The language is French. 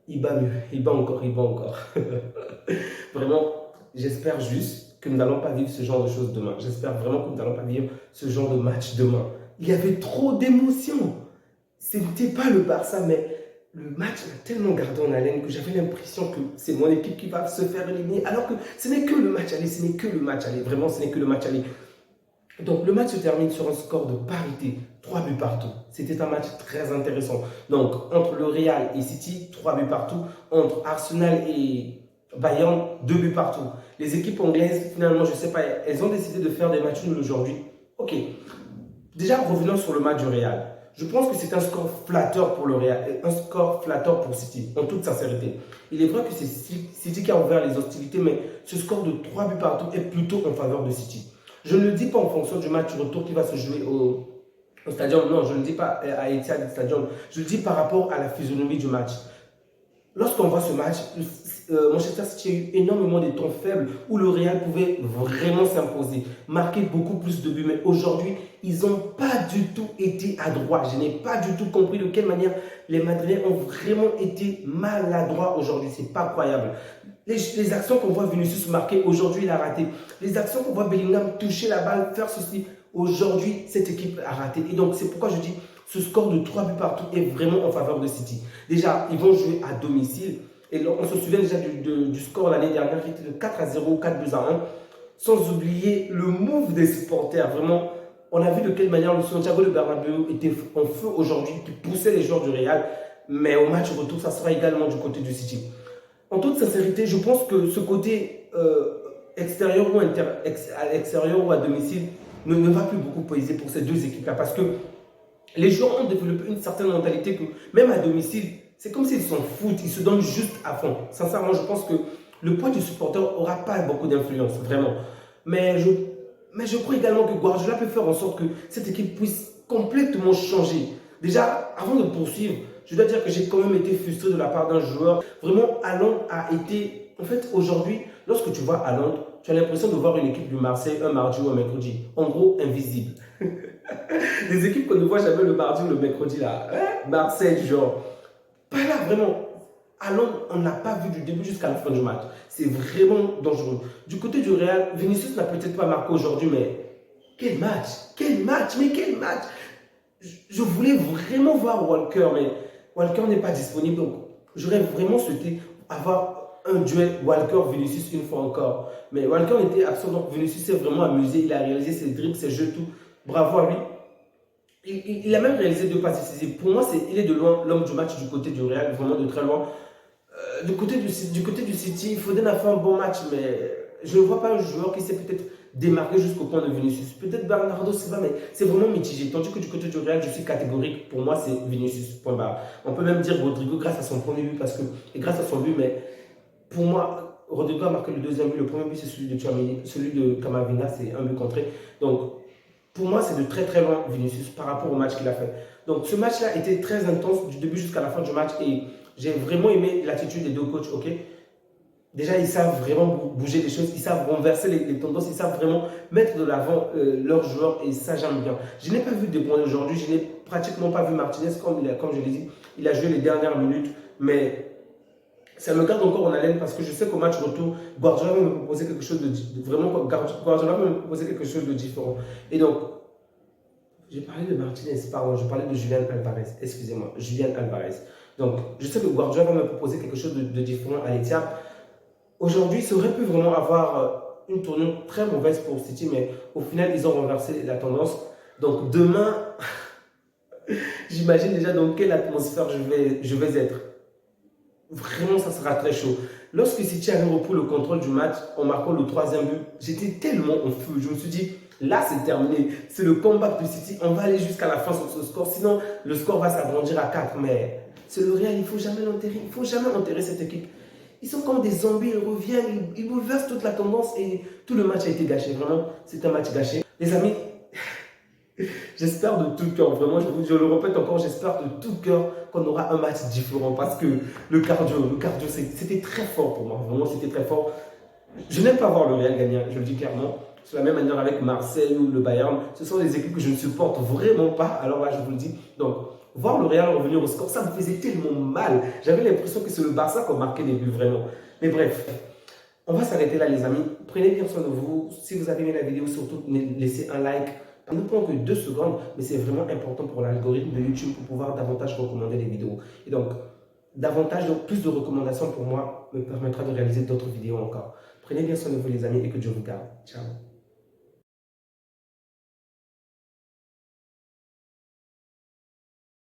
Il bat mieux, il bat encore, il bat encore. Vraiment, j'espère juste que nous n'allons pas vivre ce genre de choses demain. J'espère vraiment que nous n'allons pas vivre ce genre de match demain. Il y avait trop d'émotions. Ce n'était pas le Barça, mais le match m'a tellement gardé en haleine que j'avais l'impression que c'est mon équipe qui va se faire éliminer. Alors que ce n'est que le match aller, ce n'est que le match aller. Vraiment, ce n'est que le match aller. Donc le match se termine sur un score de parité, 3 buts partout. C'était un match très intéressant. Donc entre le Real et City, 3 buts partout. Entre Arsenal et Bayern, 2 buts partout. Les équipes anglaises, finalement, je ne sais pas, elles ont décidé de faire des matchs nuls aujourd'hui. Ok. Déjà, revenons sur le match du Real. Je pense que c'est un score flatteur pour le Real, un score flatteur pour City, en toute sincérité. Il est vrai que c'est City qui a ouvert les hostilités, mais ce score de 3 buts partout est plutôt en faveur de City. Je ne le dis pas en fonction du match retour qui va se jouer au stadium. Non, je ne le dis pas à Etihad Stadium. Je le dis par rapport à la physionomie du match. Lorsqu'on voit ce match, Manchester City a eu énormément de temps faibles où le Real pouvait vraiment s'imposer, marquer beaucoup plus de buts. Mais aujourd'hui, ils n'ont pas du tout été adroits. Je n'ai pas du tout compris de quelle manière les Madrilènes ont vraiment été maladroits aujourd'hui. C'est pas croyable. Les actions qu'on voit Vinicius marquer, aujourd'hui il a raté. Les actions qu'on voit Bellingham toucher la balle, faire ceci, aujourd'hui cette équipe a raté. Et donc c'est pourquoi je dis ce score de 3 buts partout est vraiment en faveur de City. Déjà, ils vont jouer à domicile. Et on se souvient déjà du score l'année dernière qui était de 4-0, 4 buts à 1. Sans oublier le move des supporters. Vraiment, on a vu de quelle manière le Santiago de Bernabéu était en feu aujourd'hui, qui poussait les joueurs du Real. Mais au match retour, ça sera également du côté du City. En toute sincérité, je pense que ce côté extérieur à l'extérieur ou à domicile ne va plus beaucoup peser pour ces deux équipes-là parce que les joueurs ont développé une certaine mentalité que même à domicile, c'est comme s'ils s'en foutent, ils se donnent juste à fond. Sincèrement, je pense que le poids du supporter n'aura pas beaucoup d'influence, vraiment. Mais je crois également que Guardiola peut faire en sorte que cette équipe puisse complètement changer. Déjà, avant de poursuivre, je dois dire que j'ai quand même été frustré de la part d'un joueur. Vraiment, Haaland a été... En fait, aujourd'hui, lorsque tu vois Haaland, tu as l'impression de voir une équipe du Marseille un mardi ou un mercredi. En gros, invisible. Des équipes qu'on ne voit jamais le mardi ou le mercredi, là. Hein? Marseille, genre. Pas là, vraiment. Haaland, on ne l'a pas vu du début jusqu'à la fin du match. C'est vraiment dangereux. Du côté du Real, Vinicius n'a peut-être pas marqué aujourd'hui, mais quel match! Quel match! Mais quel match! Je voulais vraiment voir Walker, mais Walker n'est pas disponible. Donc, j'aurais vraiment souhaité avoir un duel Walker-Vinicius une fois encore. Mais Walker était absent, donc Vinicius s'est vraiment amusé. Il a réalisé ses dribbles, ses jeux, tout. Bravo à lui. Il a même réalisé deux passes décisives. Pour moi, il est de loin l'homme du match du côté du Real, vraiment de très loin. Du côté du City, Foden a fait un bon match, mais je ne vois pas un joueur qui s'est peut-être démarqué jusqu'au point de Vinicius. Peut-être Bernardo Silva, mais c'est vraiment mitigé. Tandis que du côté du Real, je suis catégorique. Pour moi, c'est Vinicius, point barre. On peut même dire Rodrigo grâce à son premier but, et grâce à son but, mais pour moi, Rodrigo a marqué le deuxième but. Le premier but, c'est celui de Tchouaméni. Celui de Camavinga, c'est un but contré. Donc, pour moi, c'est de très très loin Vinicius par rapport au match qu'il a fait. Donc ce match-là était très intense du début jusqu'à la fin du match et j'ai vraiment aimé l'attitude des deux coachs. Ok, déjà, ils savent vraiment bouger les choses, ils savent renverser les tendances, ils savent vraiment mettre de l'avant leurs joueurs et ça, j'aime bien. Je n'ai pas vu De Bruyne aujourd'hui, je n'ai pratiquement pas vu Martinez, comme je l'ai dit. Il a joué les dernières minutes, mais ça me garde encore en haleine parce que je sais qu'au match retour, Guardiola va me proposer quelque chose Guardiola va me proposer quelque chose de différent. Et donc, j'ai parlé de Martinez, pardon, je parlais de Julian Alvarez, excusez-moi, Julian Alvarez. Donc, je sais que Guardiola va me proposer quelque chose de différent à l'Etihad. Aujourd'hui, ça aurait pu vraiment avoir une tournure très mauvaise pour City, mais au final, ils ont renversé la tendance. Donc, demain, j'imagine déjà dans quelle atmosphère je vais être. Vraiment, ça sera très chaud. Lorsque City avait repris le contrôle du match en marquant le troisième but, j'étais tellement en feu. Je me suis dit, là, c'est terminé. C'est le comeback de City. On va aller jusqu'à la fin sur ce score. Sinon, le score va s'agrandir à 4. Mais c'est le Real, il ne faut jamais l'enterrer. Il ne faut jamais enterrer cette équipe. Ils sont comme des zombies. Ils reviennent, ils bouleversent toute la tendance et tout le match a été gâché. Vraiment, c'est un match gâché. Les amis, j'espère de tout cœur, vraiment, je le répète encore, j'espère de tout cœur qu'on aura un match différent parce que le cardio, c'était très fort pour moi, vraiment, c'était très fort. Je n'aime pas voir le Real gagner, je le dis clairement. C'est la même manière avec Marseille ou le Bayern. Ce sont des équipes que je ne supporte vraiment pas, alors là, je vous le dis. Donc, voir le Real revenir au score, ça me faisait tellement mal. J'avais l'impression que c'est le Barça qui a marqué les buts, vraiment. Mais bref, on va s'arrêter là, les amis. Prenez bien soin de vous. Si vous avez aimé la vidéo, surtout laissez un like. Il ne prend que 2 secondes, mais c'est vraiment important pour l'algorithme de YouTube pour pouvoir davantage recommander les vidéos. Et donc, plus de recommandations pour moi me permettra de réaliser d'autres vidéos encore. Prenez bien soin de vous, les amis, et que Dieu vous garde. Ciao.